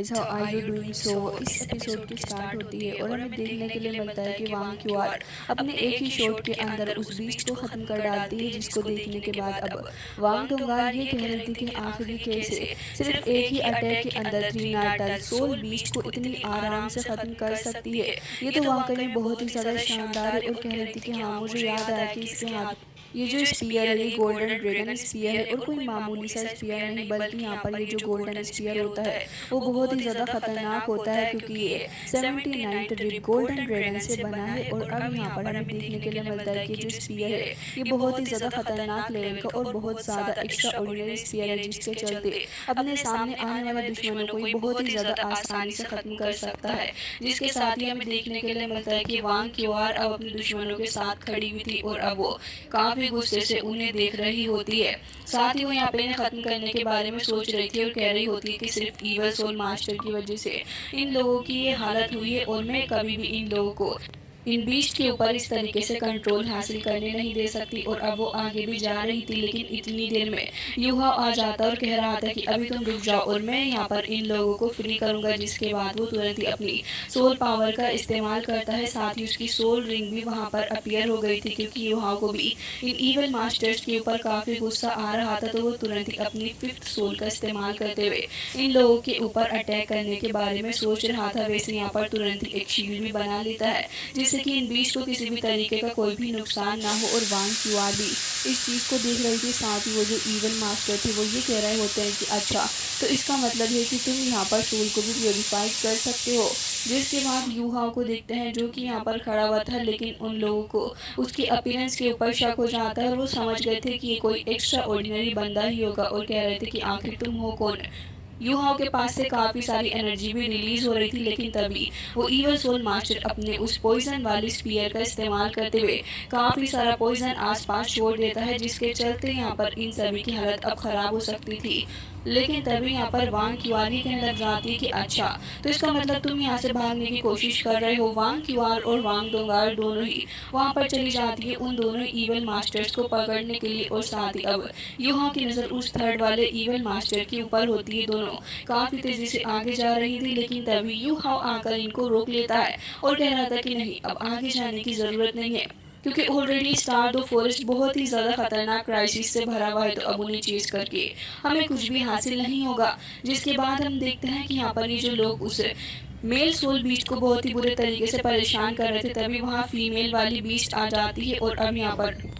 How are you doing so. इस episode की start होती है और हमें देखने के लिए मिलता है कि वांग क्यूआर अपने एक ही शॉट के अंदर उस बीस्ट को ख़त्म कर डालती है, जिसको देखने के बाद अब वांग डोंगार ये कह रही थी कि आखिर ये कैसे सिर्फ एक ही अटैक के अंदर 3 नाटल सोल बीस्ट को इतनी आराम से ख़त्म कर सकती है। ये तो वाकई में बहुत ही ज़्यादा शानदार है। और कह रही थी कि हाँ, मुझे याद आया कि इसके हाथ ये जो स्पीयर है ये गोल्डन ड्रैगन स्पीयर है और कोई मामूली सा स्पीयर नहीं, बल्कि यहाँ पर ये जो गोल्डन स्पीयर होता है वो बहुत ही ज़्यादा खतरनाक होता है, क्योंकि ये 79 ट्रिप गोल्डन ड्रैगन से बना है। और अब यहाँ पर हमें देखने के लिए मिलता है कि जो स्पीयर है ये बहुत ही ज़्यादा खतरनाक लेवल का और बहुत ज़्यादा एक्स्ट्रा ऑर्डिनरी स्पीयर है, जिसके चलते अपने सामने आने वाले दुश्मनों को ये बहुत ही ज़्यादा आसानी से ख़त्म कर सकता है। जिसके साथ ही हमें देखने के लिए मिलता है कि वांग क्यूआर अब अपने दुश्मनों के साथ खड़ी हुई थी और अब वो काफ़ी गुस्से से उन्हें देख रही होती है। साथ ही वो यहाँ पे इन्हें खत्म करने के बारे में सोच रही थी और कह रही होती है कि सिर्फ ईवल सोल मास्टर की वजह से इन लोगों की ये हालत हुई है और मैं कभी भी इन लोगों को इन बीस्ट के ऊपर इस तरीके से कंट्रोल हासिल करने नहीं दे सकती। और अब वो आगे भी जा रही थी, लेकिन इतनी देर में यूहा आ जाता और कह रहा था कि अभी तुम रुक जाओ और मैं यहाँ पर इन लोगों को फ्री करूंगा। जिसके बाद वो तुरंत ही अपनी सोल पावर का इस्तेमाल करता है। साथ ही उसकी सोल रिंग भी वहाँ पर अपीयर हो गई थी, क्योंकि यूहा को भी इन ईवल मास्टर्स के ऊपर काफ़ी गुस्सा आ रहा था। तो वो तुरंत ही अपनी 5th सोल का इस्तेमाल करते हुए इन लोगों के ऊपर अटैक करने के बारे में सोच रहा था। वैसे यहाँ पर तुरंत ही एक शील्ड भी बना लेता है, जिससे कि इन बीस्ट को किसी भी तरीके का कोई भी नुकसान ना हो। और वांग क्यूआर भी इस चीज़ को देख रही थी। साथ ही वो जो ईवल मास्टर थे वो ये कह रहे होते हैं कि अच्छा, तो इसका मतलब है कि तुम यहाँ पर सोल को भी प्योरीफाई कर सकते हो। जिसके बाद यूहा को देखते हैं जो कि यहाँ पर खड़ा हुआ था, लेकिन उन लोगों को उसकी अपीयरेंस के ऊपर शक हो जाता है और वो समझ गए थे कि ये कोई एक्स्ट्रा ऑर्डिनरी बंदा ही होगा। और कह रहे थे कि आखिर तुम हो कौन। यूहाओं के पास से काफ़ी सारी एनर्जी भी रिलीज हो रही थी, लेकिन तभी वो ईवल सोल मास्टर अपने उस पॉइजन वाली स्पीयर का इस्तेमाल करते हुए काफ़ी सारा पॉइजन आसपास छोड़ देता है, जिसके चलते यहाँ पर इन सभी की हालत अब ख़राब हो सकती थी। लेकिन तभी यहाँ पर वांग क्यूआर ही कहने लग जाती है कि अच्छा, तो इसका मतलब तुम यहाँ से भागने की कोशिश कर रहे हो। वांग क्यूआर और वांग डोंगार दोनों ही वहाँ पर चली जाती है उन दोनों ईवल मास्टर्स को पकड़ने के लिए। और साथ ही अब यूहा की नज़र उस थर्ड वाले ईवल मास्टर के ऊपर होती है। दोनों काफ़ी तेज़ी से आगे जा रही थी, लेकिन तभी यूहा आकर इनको रोक लेता है और कह रहा था कि नहीं, अब आगे जाने की ज़रूरत नहीं है, क्योंकि ऑलरेडी स्टार दो फॉरेस्ट बहुत ही ज़्यादा खतरनाक क्राइसिस से भरा हुआ है। तो अब उन्हें चेज करके हमें कुछ भी हासिल नहीं होगा। जिसके बाद हम देखते हैं कि यहाँ पर ये जो लोग उस मेल सोल बीस्ट को बहुत ही बुरे तरीके से परेशान कर रहे थे, तभी वहाँ फीमेल वाली बीस्ट आ जाती है। और अब यहाँ पर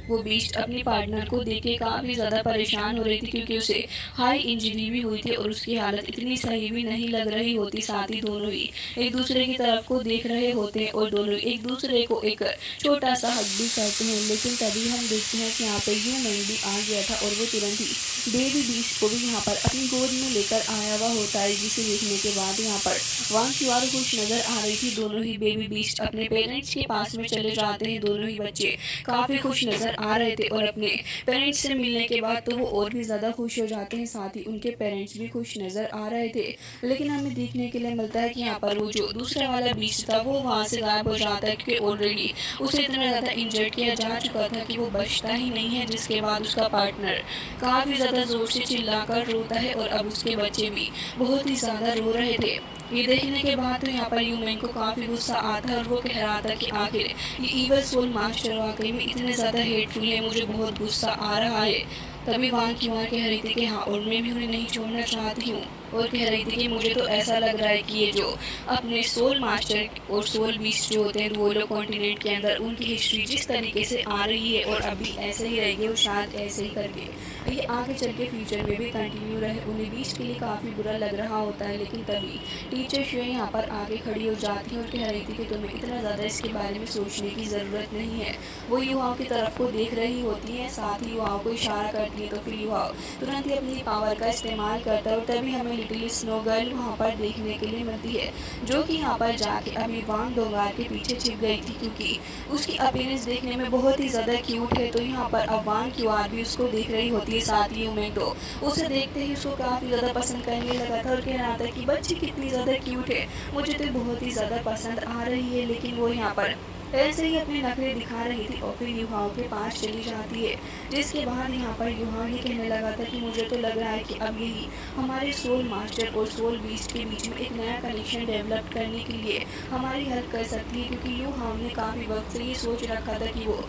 वो बीस्ट अपनी पार्टनर को देख के काफ़ी ज़्यादा परेशान हो रही थी, क्योंकि उसे हाई इंजरी भी हुई थी और उसकी हालत इतनी सही भी नहीं लग रही होती। साथ ही दोनों ही एक दूसरे की तरफ को देख रहे होते हैं और दोनों एक दूसरे को एक छोटा सा हक भी करते हैं। लेकिन तभी हम देखते हैं कि यहाँ पे यू मैंग भी आ गया था और वो तुरंत ही बेबी बीस्ट को भी यहाँ पर अपनी गोद में लेकर आया हुआ होता है, जिसे देखने के बाद यहाँ पर वांग क्यूआर खुश नज़र आ रही थी। दोनों ही बेबी बीस्ट अपने पेरेंट्स के पास में चले जाते हैं। दोनों ही बच्चे काफ़ी खुश नज़र आ रहे थे और अपने पेरेंट्स से मिलने के बाद तो वो और भी ज़्यादा खुश हो जाते हैं। साथ ही उनके पेरेंट्स भी खुश नज़र आ रहे थे। लेकिन हमें देखने के लिए मिलता है कि यहाँ पर वो जो दूसरा वाला बीस्ट था वो वहाँ से गायब हो जाता है, क्योंकि ऑलरेडी उसे इतना ज़्यादा इंजर्ड किया जा चुका था कि वो बचता ही नहीं है। जिसके बाद उसका पार्टनर काफ़ी ज़्यादा ज़ोर से चिल्लाकर रोता है और अब उसके बच्चे भी बहुत ही ज़्यादा रो रहे थे। ये देखने के बाद तो यहाँ पर यूमेन को काफ़ी गुस्सा आता है और वो कह रहा था कि आखिर ये ईवल सोल मास्टर वाकई में इतने ज़्यादा हेटफुल है, मुझे बहुत गुस्सा आ रहा है। तभी वहाँ की वहाँ कह रही थी कि हाँ, और मैं भी उन्हें नहीं छोड़ना चाहती हूँ। और कह रही थी कि मुझे तो ऐसा लग रहा है कि ये जो अपने सोल मास्टर और सोल बीस्ट जो होते हैं वो लोग कॉन्टिनेंट के अंदर उनकी हिस्ट्री जिस तरीके से आ रही है और अभी ऐसे ही रहेगी और शायद ऐसे ही करके ये आगे चल के फ्यूचर में भी कंटिन्यू रहे। उन्हें बीस्ट के लिए काफ़ी बुरा लग रहा होता है। लेकिन तभी टीचर शुए यहाँ पर आगे खड़ी हो जाती है और कह रही थी कि तुम्हें इतना ज़्यादा इसके बारे में सोचने की ज़रूरत नहीं है। वो युवाओं की तरफ को देख रही होती है, साथ ही युवाओं को इशारा करती है। तो फिर युवा तुरंत ही अपनी पावर का इस्तेमाल करता है और तभी हमें लिटिल स्नो गर्ल वहाँ पर देखने के लिए मिलती है, जो कि यहाँ पर जाके अभी वांग डोंगार के पीछे छिप गई थी, क्योंकि उसकी अपीयरेंस देखने में बहुत ही ज़्यादा क्यूट है। तो यहाँ पर अब वांग क्यूआर भी उसको देख रही होती है। साथ ही उमें तो उसे देखते ही उसको काफ़ी ज़्यादा पसंद करने लगा था और कह रहा था कि बच्ची कितनी ज़्यादा क्यूट है, मुझे तो बहुत ही ज़्यादा पसंद आ रही है। लेकिन वो यहाँ पर ऐसे ही अपने नखरे दिखा रही थी और फिर युहाओं के पास चली जाती है, जिसके बाद यहाँ पर युहाओं ये कहने लगा था कि मुझे तो लग रहा है कि अब यही हमारे सोल मास्टर और सोल बीस्ट के बीच में एक नया कनेक्शन डेवलप करने के लिए हमारी हेल्प कर सकती है, क्योंकि युहाओं ने काफ़ी वक्त से ये सोच रखा था कि वो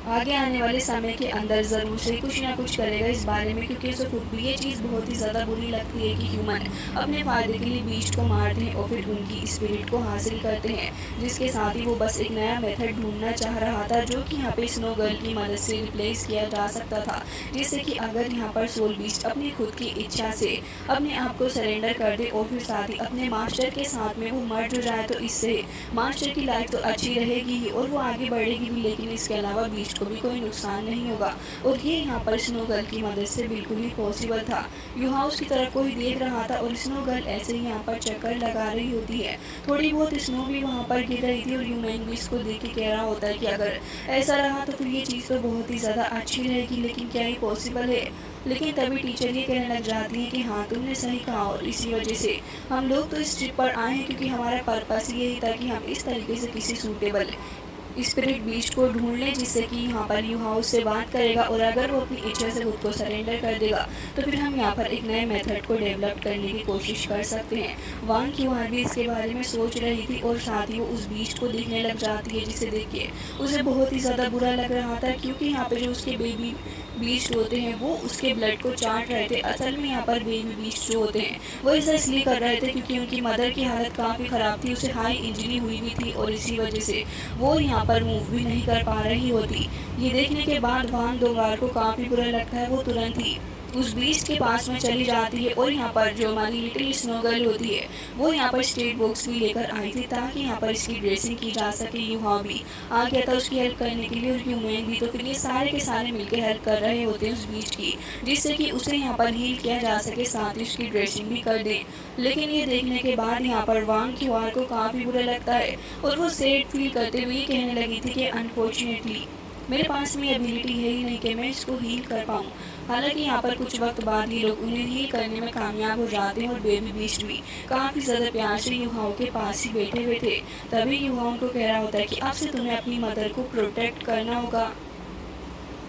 आगे आने वाले समय के अंदर ज़रूर से कुछ ना कुछ करेगा इस बारे में, क्योंकि उसे खुद भी ये चीज़ बहुत ही ज़्यादा बुरी लगती है कि ह्यूमन अपने फ़ायदे के लिए बीस्ट को मारते हैं और फिर उनकी स्पिरिट को हासिल करते हैं, जिसके साथ ही वो बस एक नया मेथड ढूंढना चाह रहा था जो कि यहाँ पे स्नो गर्ल की मदद से रिप्लेस किया जा सकता था, जिससे कि अगर यहाँ पर सोल बीस्ट अपनी खुद की इच्छा से अपने आप को सरेंडर कर दे और फिर साथ ही अपने मास्टर के साथ में वो मर्ज हो जाए, तो इससे मास्टर की लाइफ तो अच्छी रहेगी ही और वो आगे बढ़ेगी भी, लेकिन इसके अलावा बीस्ट को भी कोई नुकसान नहीं होगा। और ये यहाँ पर स्नो गर्ल की मदद से बिल्कुल ही पॉसिबल था। युहा उसकी तरफ को ही देख रहा था और स्नो गर्ल ऐसे ही यहाँ पर चक्कर लगा रही होती है। थोड़ी बहुत स्नो भी वहाँ पर गिर रही थी और ह्यूमन भी इसको देख के कह रहा होता है कि अगर ऐसा रहा तो फिर ये चीज़ तो बहुत ही ज़्यादा अच्छी रहेगी, लेकिन क्या ये पॉसिबल है। लेकिन तभी टीचर ये कहने लग जाती है कि हाँ तुमने सही कहा और इसी वजह से हम लोग तो इस ट्रिप पर आए हैं, क्योंकि हमारा पर्पस यही था कि हम इस तरीके से किसी सूटेबल स्पिरिट बीस्ट को ढूंढ लें, जिससे कि यहाँ पर युहा उससे बात करेगा और अगर वो अपनी इच्छा से खुद को सरेंडर कर देगा तो फिर हम यहाँ पर एक नए मेथड को डेवलप करने की कोशिश कर सकते हैं। वांग युहा भी इसके बारे में सोच रही थी और साथ ही वो उस बीस्ट को देखने लग जाती है, जिसे देख के उसे बहुत ही ज़्यादा बुरा लग रहा था, क्योंकि यहाँ पे जो उसके बेबी बीस्ट होते हैं वो उसके ब्लड को चाट रहे थे। असल में यहाँ पर बेबी बीस्ट जो होते हैं वो ऐसा इसलिए कर रहे थे क्योंकि उनकी मदर की हालत काफ़ी ख़राब थी, उसे हाई इंजरी हुई भी थी और इसी वजह से वो यहाँ पर मूव भी नहीं कर पा रही होती। ये देखने के बाद वान दोंगार को काफ़ी बुरा लगता है। वो तुरंत ही उस बीस्ट के पास में चली जाती है और यहाँ पर जो हमारी लिटिल स्नो गर्ल होती है वो यहाँ पर स्टेट बॉक्स भी लेकर आई थी ताकि यहाँ पर इसकी ड्रेसिंग की जा सके। युहा भी आ गया था उसकी हेल्प करने के लिए और ह्यूमन भी, तो फिर ये सारे के सारे मिलकर हेल्प कर रहे होते हैं उस बीस्ट की, जिससे कि उसे यहाँ पर हील किया जा सके, साथ ही उसकी ड्रेसिंग भी कर दें। लेकिन ये देखने के बाद यहाँ पर वांग क्यूआर को काफ़ी बुरा लगता है और वो सैड फील करते हुए कहने लगी थी कि अनफॉर्चुनेटली मेरे पास में एबिलिटी है ही नहीं कि मैं इसको हील कर पाऊँ। हालांकि यहाँ पर कुछ वक्त बाद ही लोग उन्हें हील करने में कामयाब हो जाते हैं और बेबी बीस्ट भी काफ़ी ज़्यादा प्यार से युवाओं के पास ही बैठे हुए थे। तभी युवाओं को कह रहा होता है कि अब से तुम्हें अपनी मदर को प्रोटेक्ट करना होगा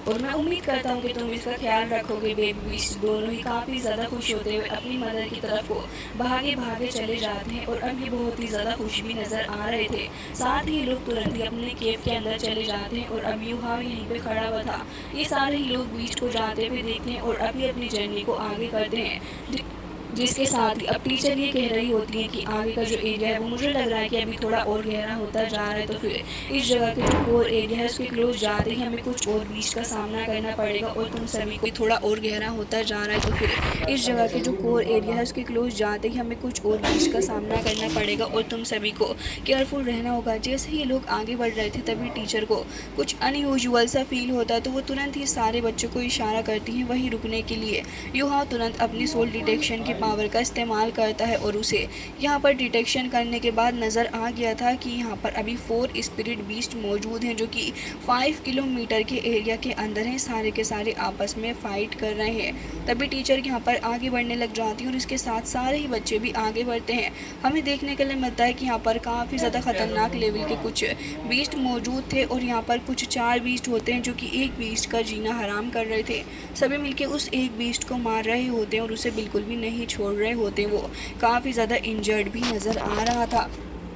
और मैं उम्मीद करता हूँ कि तुम इसका ख्याल रखोगे। बेबी बीस्ट दोनों ही काफ़ी ज़्यादा खुश होते हुए अपनी मदर की तरफ को भागे भागे चले जाते हैं और अब ये बहुत ही ज़्यादा खुश भी नज़र आ रहे थे। साथ ही लोग तुरंत ही अपने केव के अंदर चले जाते हैं और अब युहा यहीं पे खड़ा हुआ था। ये सारे ही लोग बीस्ट को जाते हुए देखते हैं और अभी अपनी जर्नी को आगे करते हैं, जिसके साथ ही अब टीचर ये कह रही होती है कि आगे का जो एरिया है वो मुझे लग रहा है कि अभी थोड़ा और गहरा होता जा रहा है, तो फिर इस जगह के जो कोर एरिया है उसके क्लोज जाते ही हमें कुछ और बीच का सामना करना पड़ेगा और तुम सभी को थोड़ा और गहरा होता जा रहा है, तो फिर इस जगह के जो कोर एरिया है उसके क्लोज जाते ही हमें कुछ और बीच का सामना करना पड़ेगा और तुम सभी को केयरफुल रहना होगा। जैसे ही ये लोग आगे बढ़ रहे थे तभी टीचर को कुछ अनयूजुअल सा फील होता है, तो वो तुरंत ही सारे बच्चों को इशारा करती हैं वहीं रुकने के लिए। युहा तुरंत अपनी सोल डिटेक्शन की पावर का इस्तेमाल करता है और उसे यहाँ पर डिटेक्शन करने के बाद नज़र आ गया था कि यहाँ पर अभी 4 स्पिरिट बीस्ट मौजूद हैं जो कि 5 किलोमीटर के एरिया के अंदर हैं। सारे के सारे आपस में फ़ाइट कर रहे हैं। तभी टीचर यहाँ पर आगे बढ़ने लग जाती है और इसके साथ सारे ही बच्चे भी आगे बढ़ते हैं। हमें देखने के लिए मिलता है कि यहाँ पर काफ़ी ज़्यादा ख़तरनाक लेवल के कुछ बीस्ट मौजूद थे और यहाँ पर कुछ 4 बीस्ट होते हैं जो कि एक बीस्ट का जीना हराम कर रहे थे। सभी मिलकर उस एक बीस्ट को मार रहे होते हैं और उसे बिल्कुल भी नहीं छोड़ रहे होते। वो काफ़ी ज़्यादा इंजर्ड भी नज़र आ रहा था।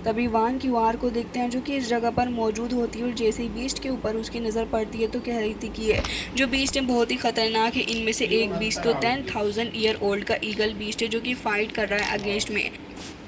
तभी वान क्यूआर को देखते हैं जो कि इस जगह पर मौजूद होती है और जैसे ही बीस्ट के ऊपर उसकी नज़र पड़ती है तो कह रही थी कि ये जो बीस्ट है बहुत ही ख़तरनाक है। इनमें से एक बीस्ट तो 10,000 ईयर ओल्ड का ईगल बीस्ट है जो कि फ़ाइट कर रहा है अगेंस्ट में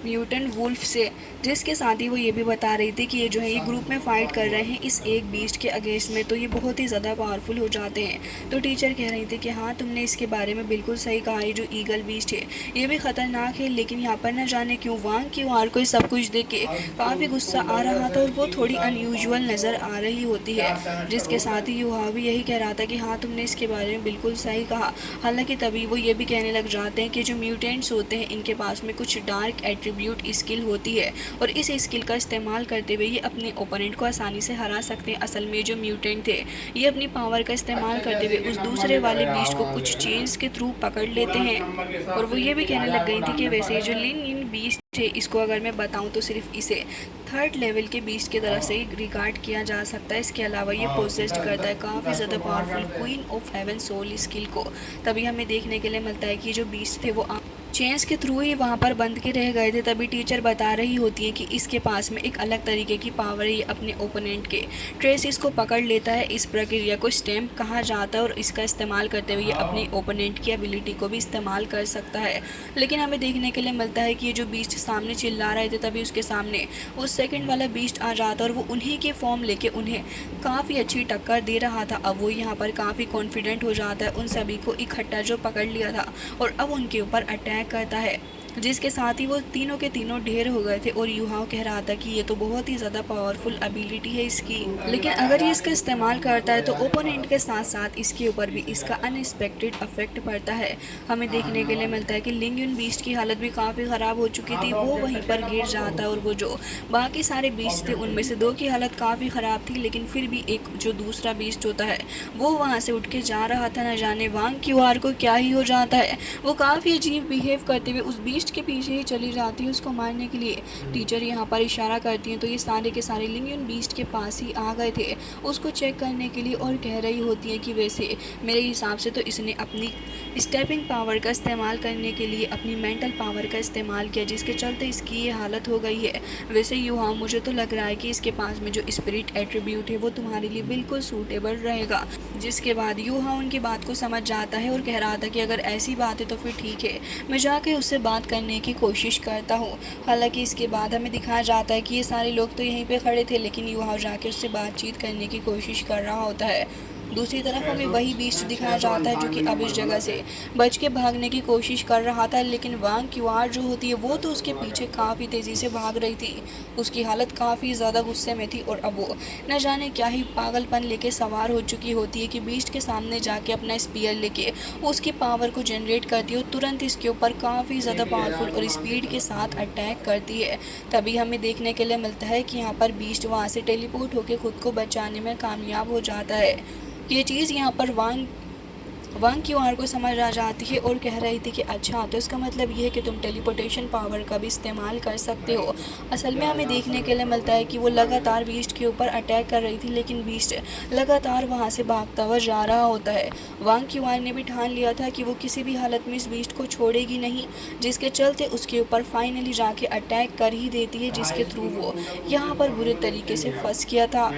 म्यूटेंट वुल्फ से, जिसके साथ ही वो ये भी बता रही थी कि ये जो है ये ग्रुप में फ़ाइट कर रहे हैं इस एक बीस्ट के अगेंस्ट में, तो ये बहुत ही ज़्यादा पावरफुल हो जाते हैं। तो टीचर कह रही थी कि हाँ तुमने इसके बारे में बिल्कुल सही कहा, ये जो ईगल बीस्ट है ये भी ख़तरनाक है, लेकिन यहाँ पर न जाने क्यों वांग क्यूआर को सब कुछ देख के काफ़ी गुस्सा आ रहा था और वो थोड़ी अनयूजुअल नज़र आ रही होती है। जिसके साथ ही युहा भी यही कह रहा था कि हाँ तुमने इसके बारे में बिल्कुल सही कहा। हालाँकि तभी वो ये भी कहने लग जाते हैं कि जो म्यूटेंट्स होते हैं इनके पास में कुछ डार्क एट्रीब्यूट स्किल होती है और इस स्किल का इस्तेमाल करते हुए ये अपने ओपोनेंट को आसानी से हरा सकते हैं। असल में जो म्यूटेंट थे ये अपनी पावर का इस्तेमाल करते हुए उस दूसरे वाले बीस्ट को कुछ चेन्स के थ्रू पकड़ लेते हैं। और वो ये भी कहने लग गई थी कि वैसे जो लिन इन बीस्ट है इसको अगर मैं बताऊं तो सिर्फ इसे थर्ड लेवल के बीस्ट की तरफ से ही रिगार्ड किया जा सकता है। इसके अलावा ये पोजेस्ट करता है काफ़ी ज़्यादा powerful queen of heaven soul skill को। तभी हमें देखने के लिए मिलता है कि जो बीस्ट थे वो चेंज के थ्रू ही वहाँ पर बंद के रह गए थे। तभी टीचर बता रही होती है कि इसके पास में एक अलग तरीके की पावर है, ये अपने ओपोनेंट के ट्रेस इसको पकड़ लेता है। इस प्रक्रिया को स्टैम्प कहा जाता है और इसका इस्तेमाल करते हुए ये अपने ओपोनेंट की एबिलिटी को भी इस्तेमाल कर सकता है। लेकिन हमें देखने के लिए मिलता है कि ये जो बीस्ट सामने चिल्ला रहे थे तभी उसके सामने वो सेकंड वाला बीस्ट आ जाता और वो उन्हीं के फॉर्म लेके उन्हें काफ़ी अच्छी टक्कर दे रहा था। अब वो यहाँ पर काफ़ी कॉन्फिडेंट हो जाता है, उन सभी को इकट्ठा जो पकड़ लिया था और अब उनके ऊपर अटैक करता है, जिसके साथ ही वो तीनों के तीनों ढेर हो गए थे। और युहाओं कह रहा था कि ये तो बहुत ही ज़्यादा पावरफुल एबिलिटी है इसकी, लेकिन अगर ये इसका इस्तेमाल करता है तो ओपोनेंट के साथ साथ इसके ऊपर भी इसका अनएक्सपेक्टेड इफेक्ट पड़ता है। हमें देखने के लिए मिलता है कि लिंग यून बीस्ट की हालत भी काफ़ी ख़राब हो चुकी थी, वो वहीं पर गिर जाता है और वो जो बाकी सारे बीस्ट थे उनमें से दो की हालत काफ़ी ख़राब थी, लेकिन फिर भी एक जो दूसरा बीस्ट होता है वो वहाँ से उठ के जा रहा था। न जाने वांग क्यूआर को क्या ही हो जाता है, वो काफ़ी अजीब बिहेव करते हुए उस बीस्ट के पीछे ही चली जाती है उसको मारने के लिए। टीचर यहाँ पर इशारा करती हैं तो ये सारे के सारे लिंग यून बीस्ट के पास ही आ गए थे उसको चेक करने के लिए और कह रही होती है कि वैसे मेरे हिसाब से तो इसने अपनी स्टेपिंग पावर का इस्तेमाल करने के लिए अपनी मेंटल पावर का इस्तेमाल किया, जिसके चलते इसकी ये हालत हो गई है। वैसे युवा मुझे तो लग रहा है कि इसके पास में जो स्पिरिट एट्रीब्यूट है वो तुम्हारे लिए बिल्कुल सूटेबल रहेगा। जिसके बाद युवा उनकी बात को समझ जाता है और कह रहा था कि अगर ऐसी बात है तो फिर ठीक है, मैं जाके उससे बात करने की कोशिश करता हूँ। हालांकि इसके बाद हमें दिखाया जाता है कि ये सारे लोग तो यहीं पे खड़े थे, लेकिन युवा जाके उससे बातचीत करने की कोशिश कर रहा होता है। दूसरी तरफ हमें वही बीस्ट दिखाया जाता है जो कि अब इस जगह से बच के भागने की कोशिश कर रहा था, लेकिन वांग क्यूआर जो होती है वो तो उसके पीछे काफ़ी तेज़ी से भाग रही थी। उसकी हालत काफ़ी ज़्यादा गुस्से में थी और अब वो न जाने क्या ही पागलपन लेके सवार हो चुकी होती है कि बीस्ट के सामने जाके अपना स्पीयर लेके उसकी पावर को जनरेट करती है और तुरंत इसके ऊपर काफ़ी ज़्यादा पावरफुल और स्पीड के साथ अटैक करती है। तभी हमें देखने के लिए मिलता है कि यहाँ पर बीस्ट वहाँ से टेलीपोर्ट होकर खुद को बचाने में कामयाब हो जाता है। ये चीज़ यहाँ पर वांग क्यूआर को समझ आ जाती है और कह रही थी कि अच्छा तो इसका मतलब ये है कि तुम टेलीपोर्टेशन पावर का भी इस्तेमाल कर सकते हो। असल में हमें देखने के लिए मिलता है कि वो लगातार बीस्ट के ऊपर अटैक कर रही थी, लेकिन बीस्ट लगातार वहाँ से भागता हुआ जा रहा होता है। वांग क्यूआर ने भी ठान लिया था कि वो किसी भी हालत में इस बीस्ट को छोड़ेगी नहीं, जिसके चलते उसके ऊपर फाइनली जाके अटैक कर ही देती है, जिसके थ्रू वो यहाँ पर बुरे तरीके से फंस गया था।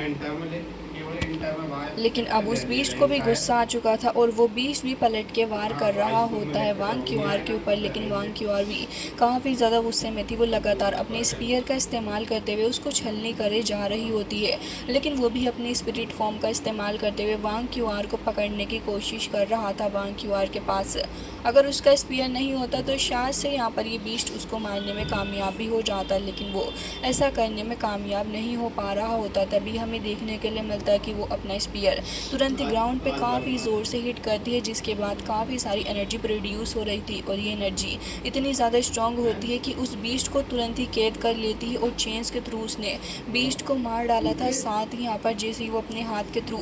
लेकिन अब उस बीस्ट को भी गुस्सा आ चुका था और वो बीस्ट भी पलट के वार कर रहा होता है वांग क्यूआर के ऊपर, लेकिन वांग क्यूआर भी काफ़ी ज़्यादा गुस्से में थी। वो लगातार अपने स्पीयर का इस्तेमाल करते हुए उसको छलनी करे जा रही होती है, लेकिन वो भी अपनी स्पिरिट फॉर्म का इस्तेमाल करते हुए वांग क्यूआर को पकड़ने की कोशिश कर रहा था। वांग क्यूआर के पास अगर उसका स्पीयर नहीं होता तो शायद से यहाँ पर ये बीस्ट उसको मारने में कामयाब भी हो जाता, लेकिन वो ऐसा करने में कामयाब नहीं हो पा रहा होता। तभी हमें देखने के लिए मिलता है कि वो अपना स्पीयर तुरंत ही ग्राउंड पे काफ़ी ज़ोर से हिट करती है, जिसके बाद काफ़ी सारी एनर्जी प्रोड्यूस हो रही थी और ये एनर्जी इतनी ज़्यादा स्ट्रॉन्ग होती है कि उस बीस्ट को तुरंत ही कैद कर लेती है और चेंज के थ्रू उसने बीस्ट को मार डाला था। साथ ही यहाँ पर जैसे ही वो अपने हाथ के थ्रू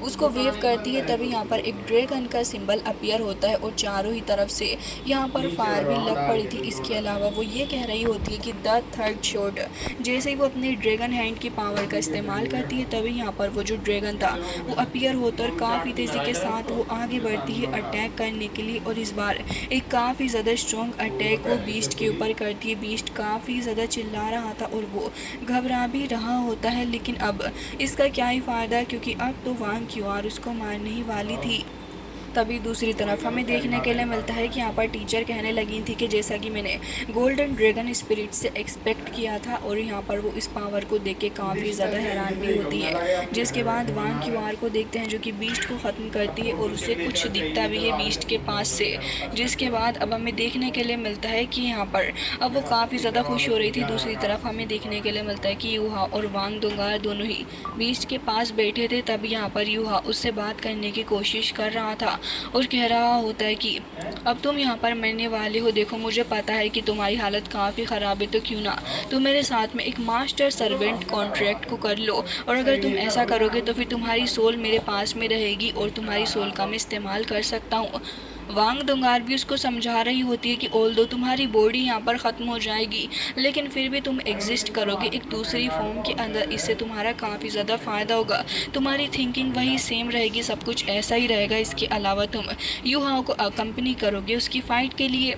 उसको वेव करती है तभी यहाँ पर एक ड्रैगन का सिंबल अपीयर होता है और चारों ही तरफ से यहाँ पर फायर भी लग पड़ी थी। इसके अलावा वो ये कह रही होती है कि द थर्ड शॉट, जैसे ही वो अपने ड्रैगन हैंड की पावर का इस्तेमाल करती है तभी यहाँ पर वो जो ड्रैगन था वो अपीयर होता और काफ़ी तेज़ी के साथ वो आगे बढ़ती है अटैक करने के लिए और इस बार एक काफ़ी ज़्यादा स्ट्रॉन्ग अटैक वो बीस्ट के ऊपर करती है। बीस्ट काफ़ी ज़्यादा चिल्ला रहा था और वो घबरा भी रहा होता है, लेकिन अब इसका क्या ही फ़ायदा क्योंकि अब तो वांग क्यूआर उसको मारने ही वाली थी। तभी दूसरी तरफ हमें देखने के लिए मिलता है कि यहाँ पर टीचर कहने लगी थी कि जैसा कि मैंने गोल्डन ड्रैगन स्पिरिट से एक्सपेक्ट किया था, और यहाँ पर वो इस पावर को देख के काफ़ी ज़्यादा हैरान भी होती है। जिसके बाद वांग क्यूआर को देखते हैं जो कि बीस्ट को ख़त्म करती है और उसे कुछ दिखता भी है बीस्ट के पास से। जिसके बाद अब हमें देखने के लिए मिलता है कि यहाँ पर अब वो काफ़ी ज़्यादा खुश हो रही थी। दूसरी तरफ हमें देखने के लिए मिलता है कि यूहा और वांग दोंगार दोनों ही बीस्ट के पास बैठे थे। तब यहाँ पर यूहा उससे बात करने की कोशिश कर रहा था और कह रहा होता है कि अब तुम यहाँ पर मरने वाले हो, देखो मुझे पता है कि तुम्हारी हालत काफ़ी ख़राब है, तो क्यों ना तुम मेरे साथ में एक मास्टर सर्वेंट कॉन्ट्रैक्ट को कर लो, और अगर तुम ऐसा करोगे तो फिर तुम्हारी सोल मेरे पास में रहेगी और तुम्हारी सोल का मैं इस्तेमाल कर सकता हूँ। वांग दोंगार भी उसको समझा रही होती है कि ऑल्दो तुम्हारी बॉडी यहाँ पर ख़त्म हो जाएगी, लेकिन फिर भी तुम एग्जिस्ट करोगे एक दूसरी फॉर्म के अंदर, इससे तुम्हारा काफ़ी ज़्यादा फ़ायदा होगा, तुम्हारी थिंकिंग वही सेम रहेगी, सब कुछ ऐसा ही रहेगा। इसके अलावा तुम यूहाओ को अकम्पनी करोगे उसकी फ़ाइट के लिए।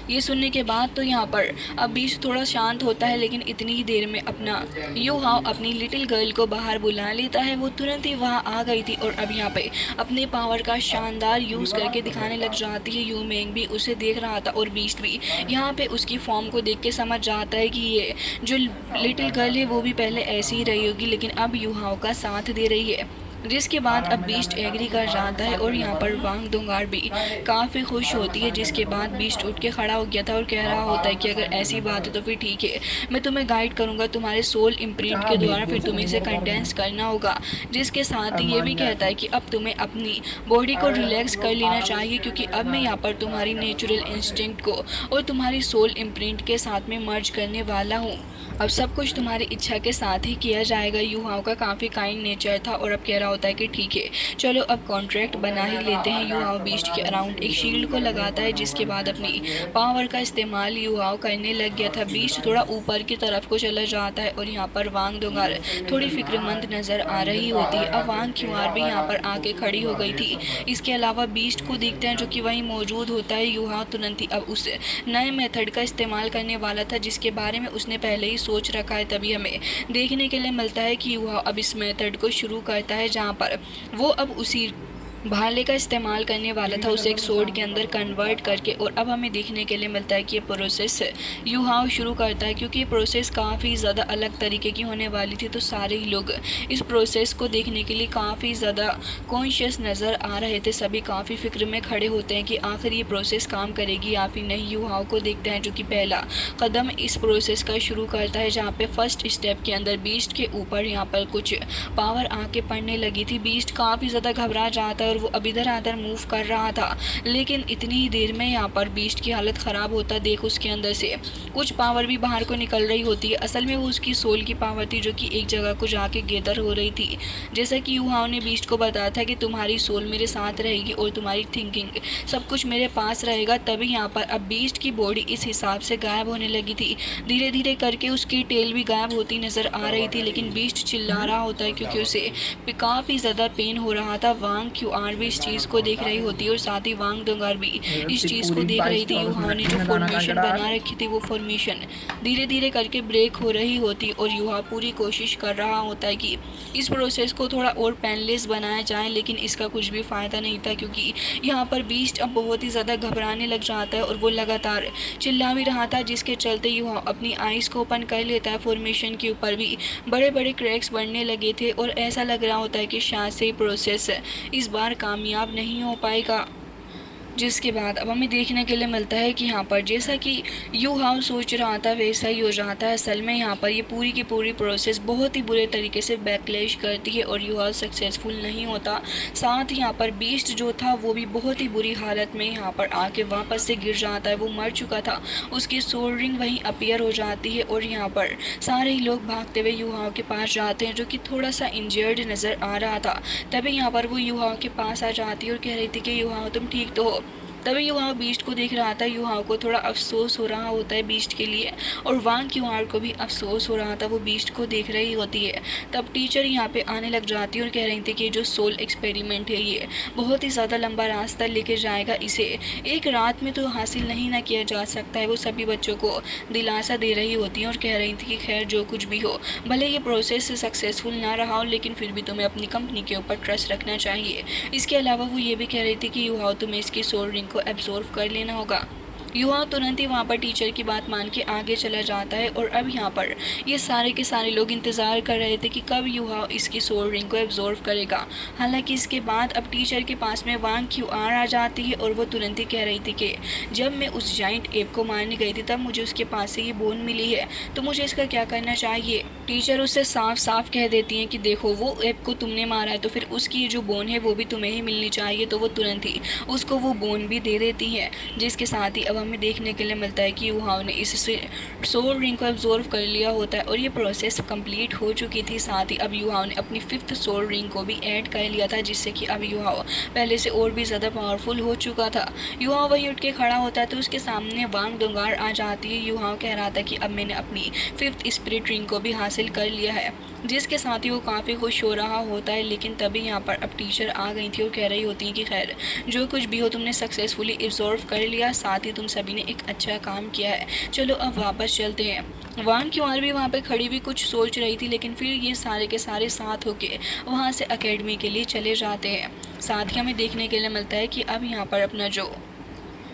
ये सुनने के बाद तो यहाँ पर अब बीच थोड़ा शांत होता है, लेकिन इतनी ही देर में अपना यूहाओ अपनी लिटिल गर्ल को बाहर बुला लेता है। वो तुरंत ही वहाँ आ गई थी और अब यहाँ पे अपने पावर का शानदार यूज़ करके दिखाने लग जाती है। यू मेंग भी उसे देख रहा था और बीस्ट भी यहाँ पे उसकी फॉर्म को देख के समझ जाता है कि ये जो लिटिल गर्ल है वो भी पहले ऐसी ही रही होगी, लेकिन अब यूहाओ का साथ दे रही है। जिसके बाद अब बीस्ट एग्री कर जाता है और यहाँ पर वांग दोंगार भी काफ़ी खुश होती है। जिसके बाद बीस्ट उठ के खड़ा हो गया था और कह रहा होता है कि अगर ऐसी बात है तो फिर ठीक है, मैं तुम्हें गाइड करूँगा तुम्हारे सोल इम्प्रिंट के द्वारा, फिर तुम्हें इसे कंटेंस करना होगा। जिसके साथ ही ये भी कहता है कि अब तुम्हें अपनी बॉडी को रिलैक्स कर लेना चाहिए, क्योंकि अब मैं यहाँ पर तुम्हारी नेचुरल इंस्टिंक्ट को और तुम्हारी सोल इम्प्रिंट के साथ में मर्ज करने वाला हूँ। अब सब कुछ तुम्हारी इच्छा के साथ ही किया जाएगा। यूहाओ का काफ़ी काइंड नेचर था और अब कह रहा होता है कि ठीक है चलो अब कॉन्ट्रैक्ट बना ही लेते हैं। यूहाओ बीस्ट के अराउंड एक शील्ड को लगाता है, जिसके बाद अपनी पावर का इस्तेमाल यूहाओ करने लग गया था। बीस्ट थोड़ा ऊपर की तरफ को चला जाता है और यहाँ पर वांग दोंगार थोड़ी फिक्रमंद नज़र आ रही होती है। अब वांग क्यूआर भी यहाँ पर आके खड़ी हो गई थी। इसके अलावा बीस्ट को देखते हैं जो कि वहीं मौजूद होता है। यूहाओ तुरंत ही अब उस नए मेथड का इस्तेमाल करने वाला था, जिसके बारे में उसने पहले ही सोच रखा है। तभी हमें देखने के लिए मिलता है कि वह अब इस मेथड को शुरू करता है, जहाँ पर वो अब उसी भाले का इस्तेमाल करने वाला था उसे एक सोर्ड के अंदर कन्वर्ट करके। और अब हमें देखने के लिए मिलता है कि ये प्रोसेस यूहाओ शुरू करता है, क्योंकि ये प्रोसेस काफ़ी ज़्यादा अलग तरीके की होने वाली थी। तो सारे ही लोग इस प्रोसेस को देखने के लिए काफ़ी ज़्यादा कॉन्शियस नज़र आ रहे थे। सभी काफ़ी फिक्र में खड़े होते हैं कि आखिर ये प्रोसेस काम करेगी या फिर नहीं। यूहाओ को देखते हैं जो कि पहला कदम इस प्रोसेस का शुरू करता है, जहाँ पे फर्स्ट स्टेप के अंदर बीस्ट के ऊपर यहाँ पर कुछ पावर आके पड़ने लगी थी। बीस्ट काफ़ी ज़्यादा घबरा जाता है और वो अब इधर आधर मूव कर रहा था, लेकिन इतनी ही देर में यहाँ पर बीस्ट की हालत ख़राब होता देख उसके अंदर से कुछ पावर भी बाहर को निकल रही होती है। असल में वो उसकी सोल की पावर थी जो कि एक जगह को जाके गैदर हो रही थी। जैसा कि यूहाओ ने बीस्ट को बताया था कि तुम्हारी सोल मेरे साथ रहेगी और तुम्हारी थिंकिंग सब कुछ मेरे पास रहेगा। तभी यहाँ पर अब बीस्ट की बॉडी इस हिसाब से गायब होने लगी थी। धीरे धीरे करके उसकी टेल भी गायब होती नज़र आ रही थी, लेकिन बीस्ट चिल्ला रहा होता है क्योंकि उसे काफ़ी ज़्यादा पेन हो रहा था। वांग क्यूआर भी इस चीज़ को देख रही होती है और साथ ही वांग दोंगार भी इस चीज़ को देख रही थी। यूहाओ ने जो फॉर्मेशन बना रखी थी वो फॉर्मेशन धीरे धीरे करके ब्रेक हो रही होती और यूहाओ पूरी कोशिश कर रहा होता है कि इस प्रोसेस को थोड़ा और पेनलेस बनाया जाए, लेकिन इसका कुछ भी फ़ायदा नहीं था, क्योंकि यहाँ पर बीस्ट अब बहुत ही ज़्यादा घबराने लग जाता है और वो लगातार चिल्ला भी रहा था, जिसके चलते यूहाओ अपनी आइज़ को ओपन कर लेता है। फॉर्मेशन के ऊपर भी बड़े बड़े क्रैक्स बनने लगे थे और ऐसा लग रहा होता है कि शायद से प्रोसेस इस बार कामयाब नहीं हो पाएगा। जिसके बाद अब हमें देखने के लिए मिलता है कि यहाँ पर जैसा कि यूहाओ सोच रहा था वैसा ही हो जाता है। असल में यहाँ पर ये पूरी की पूरी प्रोसेस बहुत ही बुरे तरीके से बैकलैश करती है और यूहाओ सक्सेसफुल नहीं होता। साथ ही यहाँ पर बीस्ट जो था वो भी बहुत ही बुरी हालत में यहाँ पर आके वापस से गिर जाता है। वो मर चुका था, उसकी सोल रिंग वहीं अपीयर हो जाती है और यहाँ पर सारे ही लोग भागते हुए यूहाओ के पास जाते हैं, जो कि थोड़ा सा इंजर्ड नज़र आ रहा था। तभी यहाँ पर वो यूहाओ के पास आ जाती है और कह रही थी कि यूहाओ तुम ठीक तो हो। तभी यूहाओ बीस्ट को देख रहा था। यूहाओ को थोड़ा अफसोस हो रहा होता है बीस्ट के लिए, और वांग क्यूआर को भी अफसोस हो रहा था, वो बीस्ट को देख रही होती है। तब टीचर यहाँ पे आने लग जाती है और कह रही थी कि जो सोल एक्सपेरिमेंट है ये बहुत ही ज़्यादा लंबा रास्ता लेके जाएगा, इसे एक रात में तो हासिल नहीं ना किया जा सकता है। वो सभी बच्चों को दिलासा दे रही होती हैं और कह रही थी कि खैर जो कुछ भी हो, भले ये प्रोसेस सक्सेसफुल ना रहा हो, लेकिन फिर भी तुम्हें अपनी कंपनी के ऊपर ट्रस्ट रखना चाहिए। इसके अलावा वो ये भी कह रही थी कि यूहाओ तुम्हें इसकी सोल रिंग को एब्जॉर्व कर लेना होगा। यूहाओ तुरंत ही वहाँ पर टीचर की बात मान के आगे चला जाता है और अब यहाँ पर ये सारे के सारे लोग इंतज़ार कर रहे थे कि कब यूहाओ इसकी सोल रिंग को एब्जॉर्व करेगा। हालांकि इसके बाद अब टीचर के पास में वांग क्यूआर आ जाती है और वो तुरंत ही कह रही थी कि जब मैं उस जाइंट एप को मारने गई थी तब मुझे उसके पास से ये बोन मिली है, तो मुझे इसका क्या करना चाहिए। टीचर उससे साफ साफ कह देती हैं कि देखो वो एप को तुमने मारा है तो फिर उसकी जो बोन है वो भी तुम्हें ही मिलनी चाहिए। तो वो तुरंत ही उसको वो बोन भी दे देती है, जिसके साथ ही अब अब हमें देखने के लिए मिलता है कि युहाओ ने इस सोल रिंग को एब्जॉर्व कर लिया होता है और ये प्रोसेस कंप्लीट हो चुकी थी। साथ ही अब युहाओ ने अपनी 5th सोल रिंग को भी ऐड कर लिया था, जिससे कि अब युहाओ पहले से और भी ज़्यादा पावरफुल हो चुका था। युहाओ वही उठ के खड़ा होता है तो उसके सामने वांग दोंगार आ जाती है। युहाओ कह रहा था कि अब मैंने अपनी 5th स्पिरिट रिंग को भी हासिल कर लिया है, जिसके साथ ही वो काफ़ी खुश हो रहा होता है। लेकिन तभी यहाँ पर अब टीचर आ गई थी और कह रही होती हैं कि खैर जो कुछ भी हो तुमने सक्सेसफुली एब्जॉर्व कर लिया, साथ ही तुम सभी ने एक अच्छा काम किया है, चलो अब वापस चलते हैं। वांग क्यूआर भी वहाँ पे खड़ी भी कुछ सोच रही थी, लेकिन फिर ये सारे के सारे साथ होके वहाँ से एकेडमी के लिए चले जाते हैं। साथ ही हमें देखने के लिए मिलता है कि अब यहाँ पर अपना जो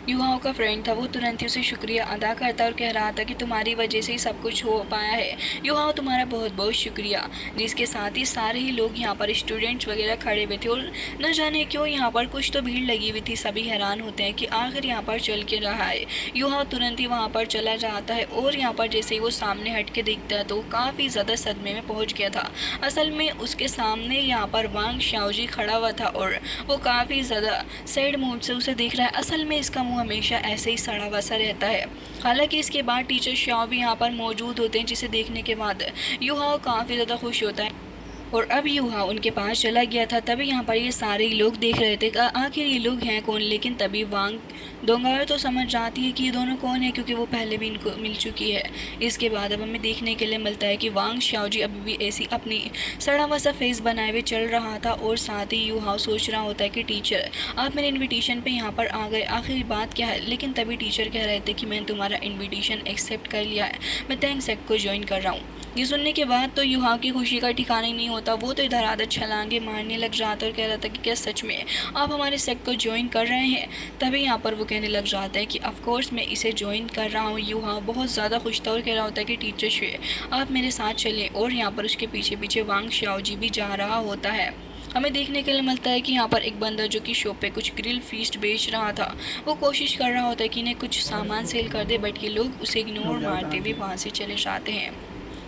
युवाओं का फ्रेंड था वो तुरंत ही उसे शुक्रिया अदा करता और कह रहा था कि तुम्हारी वजह से ही सब कुछ हो पाया है युवाओं, तुम्हारा बहुत बहुत शुक्रिया। जिसके साथ ही सारे ही लोग यहाँ पर स्टूडेंट्स वगैरह खड़े हुए थे और न जाने क्यों यहाँ पर कुछ तो भीड़ लगी हुई थी। सभी हैरान होते हैं कि आखिर यहाँ पर चल के रहा है। युवाओं तुरंत ही वहाँ पर चला जाता है और यहाँ पर जैसे ही वो सामने हट के देखता है तो काफ़ी ज़्यादा सदमे में पहुँच गया था। असल में उसके सामने यहाँ पर वांग शाओजी खड़ा हुआ था और वो काफ़ी ज़्यादा सैड मूड से उसे देख रहा है। असल में इसका हमेशा ऐसे ही सड़ा हुआ सा रहता है। हालांकि इसके बाद टीचर शाओ भी यहाँ पर मौजूद होते हैं, जिसे देखने के बाद युहाओ काफ़ी ज़्यादा खुश होता है और अब युहा उनके पास चला गया था। तभी यहाँ पर ये सारे लोग देख रहे थे कि आखिर ये लोग हैं कौन। लेकिन तभी वांग दोंगार तो समझ जाती है कि ये दोनों कौन है, क्योंकि वो पहले भी इनको मिल चुकी है। इसके बाद अब हमें देखने के लिए मिलता है कि वांग शाओजी अभी भी ऐसी अपनी सड़ा हुआ सा फेस बनाए हुए चल रहा था और साथ ही युहा सोच रहा होता है कि टीचर आप मेरे इन्विटेशन पे यहाँ पर आ गए, आखिर बात क्या है। लेकिन तभी टीचर कह रहे थे कि मैंने तुम्हारा इन्विटेशन एक्सेप्ट कर लिया है, मैं थैंक्स सेक्ट को ज्वाइन कर रहा हूँ। ये सुनने के बाद तो युहा की खुशी का ठिकाना ही नहीं होता। वो तो इधर आदत छलांगे मारने लग जाता और कह रहा था कि क्या सच में आप हमारे सेक्ट को ज्वाइन कर रहे हैं। तभी यहाँ पर वो कहने लग जाता है कि ऑफ कोर्स मैं इसे ज्वाइन कर रहा हूँ। युहा बहुत ज़्यादा खुश था और कह रहा होता है कि टीचर शे आप मेरे साथ चलें। और यहाँ पर उसके पीछे पीछे वांग शाओजी भी जा रहा होता है। हमें देखने के लिए मिलता है कि यहाँ पर एक बंदा जो कि शॉप पे कुछ ग्रिल फीस्ट बेच रहा था, वो कोशिश कर रहा होता है कि इन्हें कुछ सामान सेल कर दे, बट ये लोग उसे इग्नोर मारते हुए वहाँ से चले जाते हैं।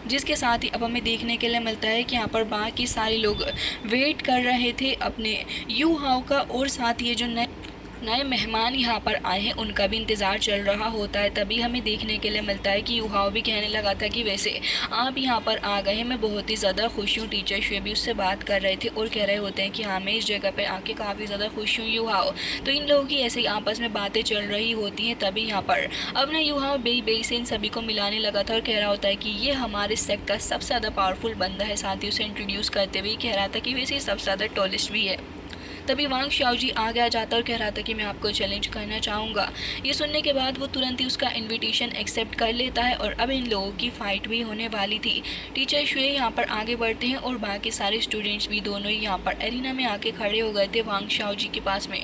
जिसके साथ ही अब हमें देखने के लिए मिलता है कि यहाँ पर बाकी सारे लोग वेट कर रहे थे अपने युहाओ का और साथ ये जो नए मेहमान यहाँ पर आए हैं उनका भी इंतज़ार चल रहा होता है। तभी हमें देखने के लिए मिलता है कि युहाओ भी कहने लगा था कि वैसे आप यहाँ पर आ गए हैं, मैं बहुत ही ज़्यादा खुश हूँ। टीचर शे भी उससे बात कर रहे थे और कह रहे होते हैं कि हाँ मैं इस जगह पर आके काफ़ी ज़्यादा खुश हूँ युहाओ। तो इन लोगों की ऐसे ही आपस में बातें चल रही होती हैं। तभी यहाँ पर अब ना युहाओ बेई से इन सभी को मिलाने लगा था और कह रहा होता है कि ये हमारे सेक्ट का सबसे ज़्यादा पावरफुल बंदा है। साथ ही उसे इंट्रोड्यूस करते हुए कह रहा था कि वैसे ही सबसे ज़्यादा टॉलेस्ट भी है। तभी वांग शाओजी आ गया जाता और कह रहा था कि मैं आपको चैलेंज करना चाहूँगा। ये सुनने के बाद वो तुरंत ही उसका इनविटेशन एक्सेप्ट कर लेता है और अब इन लोगों की फ़ाइट भी होने वाली थी। टीचर शुए यहाँ पर आगे बढ़ते हैं और बाकी सारे स्टूडेंट्स भी दोनों ही यहाँ पर एरिना में आके खड़े हो गए थे वांग शाओजी के पास में।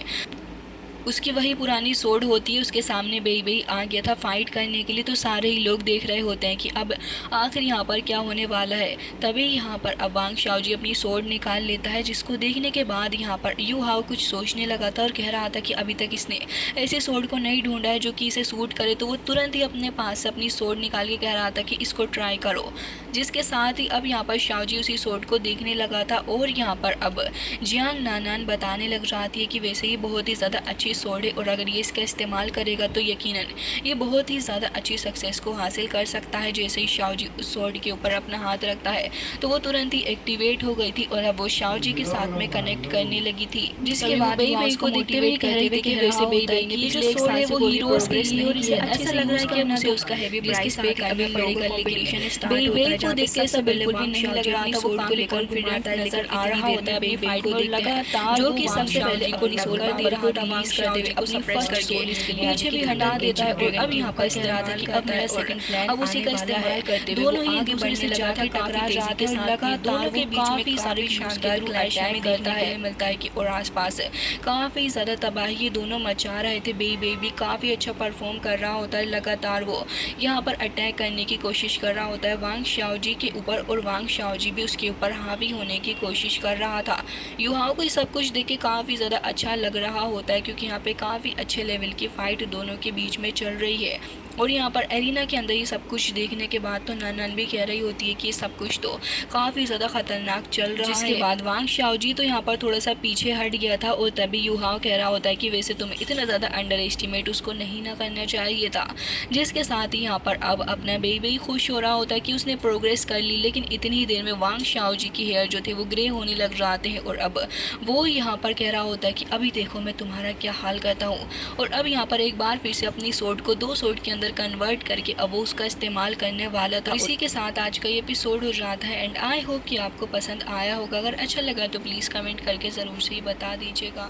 उसकी वही पुरानी सोड होती है, उसके सामने बेई आ गया था फाइट करने के लिए। तो सारे ही लोग देख रहे होते हैं कि अब आखिर यहाँ पर क्या होने वाला है। तभी यहाँ पर अब वांग शाओजी अपनी सोड निकाल लेता है, जिसको देखने के बाद यहाँ पर युहाओ कुछ सोचने लगा था और कह रहा था कि अभी तक इसने ऐसे सोड को नहीं ढूंढा है जो कि इसे सूट करे। तो वो तुरंत ही अपने पास से अपनी सोड निकाल के कह रहा था कि इसको ट्राई करो। जिसके साथ ही अब यहाँ पर शाओजी उसी सोड को देखने लगा था और यहाँ पर अब जियांग नानान बताने लग जाती है कि वैसे ही बहुत ही ज़्यादा अच्छी सोड है और अगर ये इसका इस्तेमाल करेगा तो यकीनन ये बहुत ही ज़्यादा अच्छी सक्सेस को हासिल कर सकता है। जैसे ही शाओजी उस सोड के ऊपर अपना हाथ रखता है तो वो तुरंत ही एक्टिवेट हो गई थी और अब वो शाओजी के साथ में कनेक्ट करने लगी थी। जिसके बाद बेई को देखते हुए कह रहे थे कि वैसे बेई ने पिछले एक साल से कोई प्रोग्रेस नहीं की है। ऐसा लग रहा है कि उसे उसका हेवी प्राइस पे करना पड़ेगा। लेकिन बेई को देख के ऐसा बिल्कुल भी नहीं लग रहा था। वो काफी कॉन्फिडेंट नजर आ रहा होता है अपनी फाइट को लगातार जो कि सबसे पहले को निसोल कर दे रहा था रिलीज करते हुए अपनी फर्स्ट सोल इसके लिए पीछे भी हटा देता है। और अब यहाँ पर इस तरह था कि अब मेरा सेकंड प्लान अब उसी का इस्तेमाल करते हुए दोनों ही एक दूसरे से जाकर टकरा जाते हैं। लगातार दोनों के बीच में काफी शानदार क्लैश में देखने के लिए मिलता है कि और आसपास काफी ज्यादा तबाही दोनों मचा रहे थे। बेई भी काफी अच्छा परफॉर्म कर रहा होता है। लगातार वो यहाँ पर अटैक करने की कोशिश कर रहा होता है वांग शाओजी के ऊपर और वांग शाओजी भी उसके ऊपर हावी होने की कोशिश कर रहा था। युहाओं को सब कुछ देख के काफ़ी ज़्यादा अच्छा लग रहा होता है क्योंकि यहाँ पे काफ़ी अच्छे लेवल की फ़ाइट दोनों के बीच में चल रही है। और यहाँ पर एरिना के अंदर ये सब कुछ देखने के बाद तो नन भी कह रही होती है कि ये सब कुछ तो काफ़ी ज़्यादा ख़तरनाक चल रहा है। जिसके बाद वांग शाओजी तो यहाँ पर थोड़ा सा पीछे हट गया था और तभी यूहाओ कह रहा होता है कि वैसे तुम्हें इतना ज़्यादा अंडर एस्टिमेट उसको नहीं ना करना चाहिए था। जिसके साथ ही यहाँ पर अब अपना बेबी खुश हो रहा होता है कि उसने प्रोग्रेस कर ली, लेकिन इतनी ही देर में वांग शाओजी की हेयर जो थे वो ग्रे होने लग जाते हैं और अब वो यहाँ पर कह रहा होता है कि अभी देखो मैं तुम्हारा क्या हाल करता हूँ। और अब यहाँ पर एक बार फिर से अपनी सोड को 2 सोड के अंदर कन्वर्ट करके अब वो उसका इस्तेमाल करने वाला था। इसी के साथ आज का ये एपिसोड हो जाता है एंड आई होप कि आपको पसंद आया होगा। अगर अच्छा लगा तो प्लीज़ कमेंट करके ज़रूर से ही बता दीजिएगा।